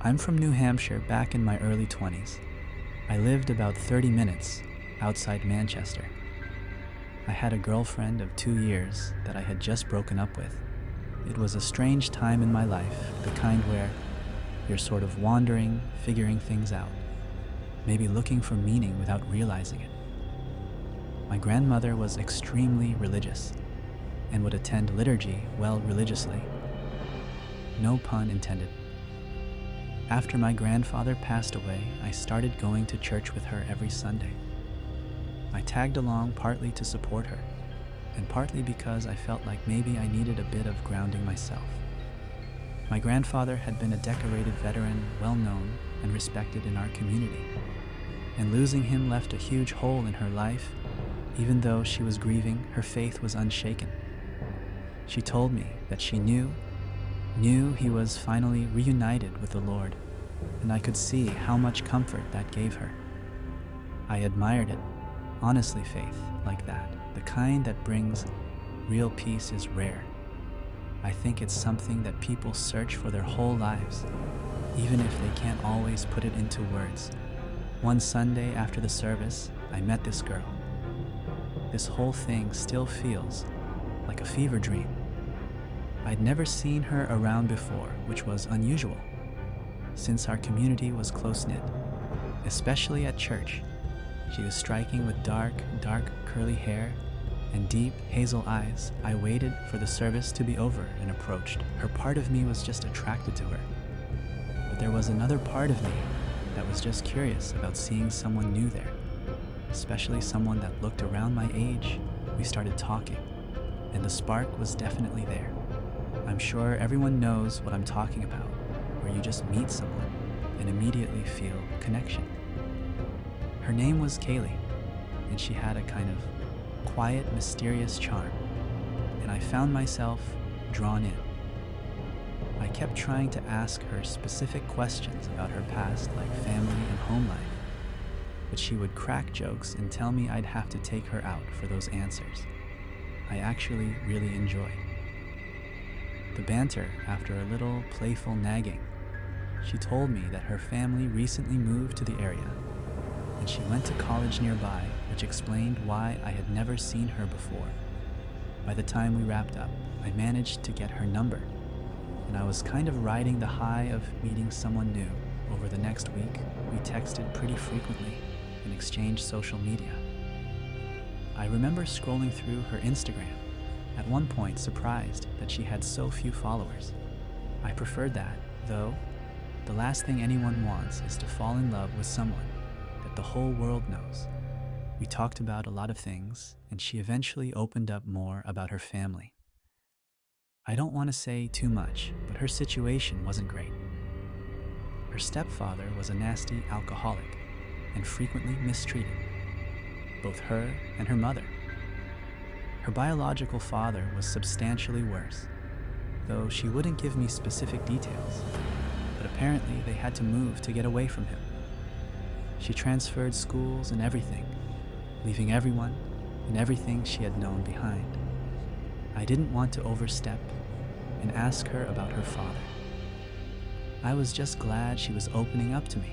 I'm from New Hampshire back in my early 20s. I lived about 30 minutes outside Manchester. I had a girlfriend of 2 years that I had just broken up with. It was a strange time in my life, the kind where you're sort of wandering, figuring things out, maybe looking for meaning without realizing it. My grandmother was extremely religious and would attend liturgy religiously. No pun intended. After my grandfather passed away, I started going to church with her every Sunday. I tagged along partly to support her, and partly because I felt like maybe I needed a bit of grounding myself. My grandfather had been a decorated veteran, well known and respected in our community, and losing him left a huge hole in her life. Even though she was grieving, her faith was unshaken. She told me that she knew he was finally reunited with the Lord, and I could see how much comfort that gave her. I admired it. Honestly, faith like that, the kind that brings real peace, is rare. I think it's something that people search for their whole lives, even if they can't always put it into words. One Sunday after the service, I met this girl. This whole thing still feels like a fever dream. I'd never seen her around before, which was unusual, since our community was close-knit, especially at church. She was striking with dark curly hair and deep hazel eyes. I waited for the service to be over and approached. Her part of me was just attracted to her. But there was another part of me that was just curious about seeing someone new there, especially someone that looked around my age. We started talking, and the spark was definitely there. I'm sure everyone knows what I'm talking about, where you just meet someone and immediately feel connection. Her name was Kaylee, and she had a kind of quiet, mysterious charm, and I found myself drawn in. I kept trying to ask her specific questions about her past, like family and home life, but she would crack jokes and tell me I'd have to take her out for those answers. I actually really enjoyed the banter. After a little playful nagging, she told me that her family recently moved to the area, and she went to college nearby, which explained why I had never seen her before. By the time we wrapped up, I managed to get her number, and I was kind of riding the high of meeting someone new. Over the next week, we texted pretty frequently and exchanged social media. I remember scrolling through her Instagram, at one point surprised that she had so few followers. I preferred that, though. The last thing anyone wants is to fall in love with someone that the whole world knows. We talked about a lot of things, and she eventually opened up more about her family. I don't want to say too much, but her situation wasn't great. Her stepfather was a nasty alcoholic and frequently mistreated both her and her mother. Her biological father was substantially worse, though she wouldn't give me specific details, but apparently they had to move to get away from him. She transferred schools and everything, leaving everyone and everything she had known behind. I didn't want to overstep and ask her about her father. I was just glad she was opening up to me,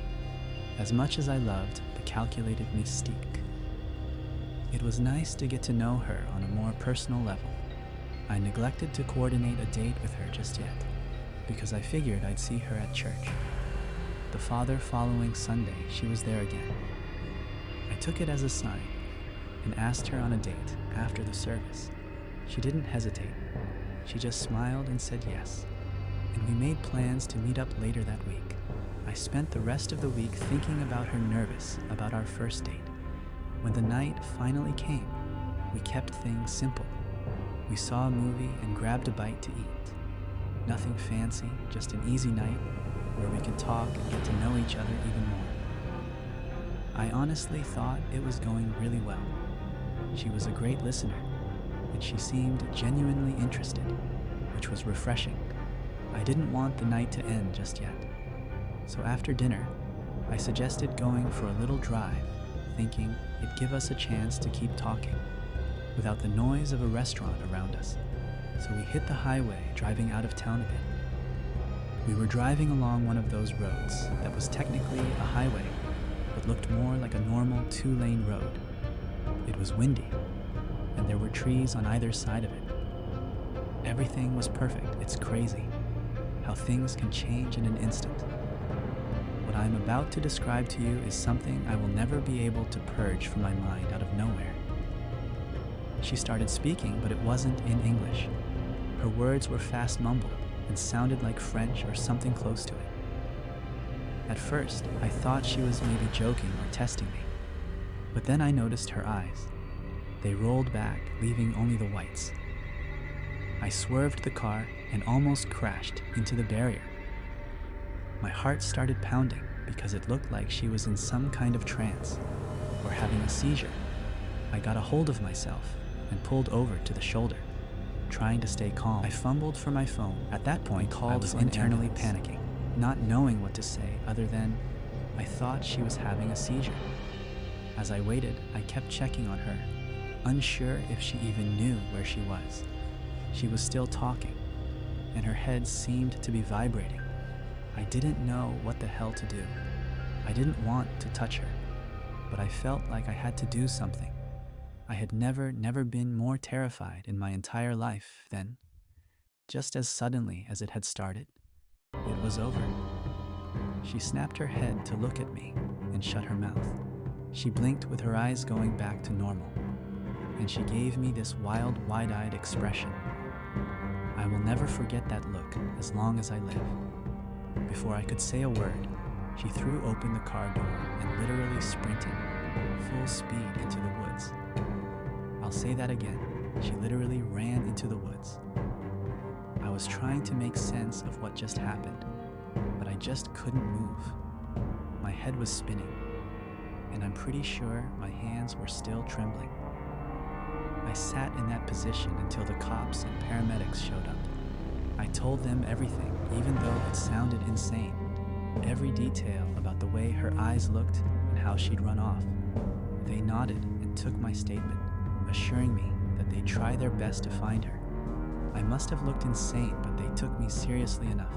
as much as I loved the calculated mystique. It was nice to get to know her on a more personal level. I neglected to coordinate a date with her just yet, because I figured I'd see her at church. The following Sunday, she was there again. I took it as a sign and asked her on a date after the service. She didn't hesitate. She just smiled and said yes, and we made plans to meet up later that week. I spent the rest of the week thinking about her, nervous about our first date. When the night finally came, we kept things simple. We saw a movie and grabbed a bite to eat. Nothing fancy, just an easy night where we could talk and get to know each other even more. I honestly thought it was going really well. She was a great listener, and she seemed genuinely interested, which was refreshing. I didn't want the night to end just yet. So after dinner, I suggested going for a little drive, thinking it'd give us a chance to keep talking without the noise of a restaurant around us. So we hit the highway, driving out of town a bit. We were driving along one of those roads that was technically a highway, but looked more like a normal 2-lane road. It was windy, and there were trees on either side of it. Everything was perfect. It's crazy how things can change in an instant. What I'm about to describe to you is something I will never be able to purge from my mind out of nowhere. She started speaking, but it wasn't in English. Her words were fast mumbled and sounded like French or something close to it. At first, I thought she was maybe joking or testing me. But then I noticed her eyes. They rolled back, leaving only the whites. I swerved the car and almost crashed into the barrier. My heart started pounding because it looked like she was in some kind of trance or having a seizure. I got a hold of myself and pulled over to the shoulder, trying to stay calm. I fumbled for my phone. At that point, I was internally panicking, not knowing what to say other than, I thought she was having a seizure. As I waited, I kept checking on her, unsure if she even knew where she was. She was still talking, and her head seemed to be vibrating. I didn't know what the hell to do. I didn't want to touch her, but I felt like I had to do something. I had never been more terrified in my entire life then. Just as suddenly as it had started, it was over. She snapped her head to look at me and shut her mouth. She blinked with her eyes going back to normal, and she gave me this wild, wide-eyed expression. I will never forget that look as long as I live. Before I could say a word, she threw open the car door and literally sprinted, full speed into the woods. I'll say that again. She literally ran into the woods. I was trying to make sense of what just happened, but I just couldn't move. My head was spinning, and I'm pretty sure my hands were still trembling. I sat in that position until the cops and paramedics showed up. I told them everything, even though it sounded insane. Every detail about the way her eyes looked and how she'd run off. They nodded and took my statement, assuring me that they'd try their best to find her. I must have looked insane, but they took me seriously enough.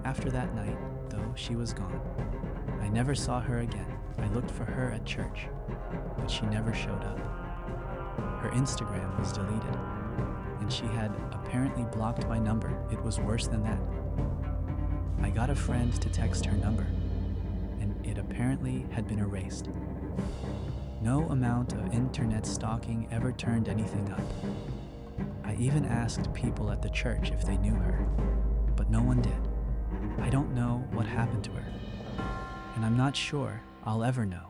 After that night, though, she was gone. I never saw her again. I looked for her at church, but she never showed up. Her Instagram was deleted, and she had apparently blocked my number. It was worse than that. I got a friend to text her number, and it apparently had been erased. No amount of internet stalking ever turned anything up. I even asked people at the church if they knew her, but no one did. I don't know what happened to her, and I'm not sure I'll ever know.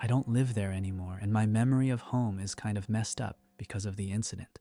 I don't live there anymore, and my memory of home is kind of messed up because of the incident.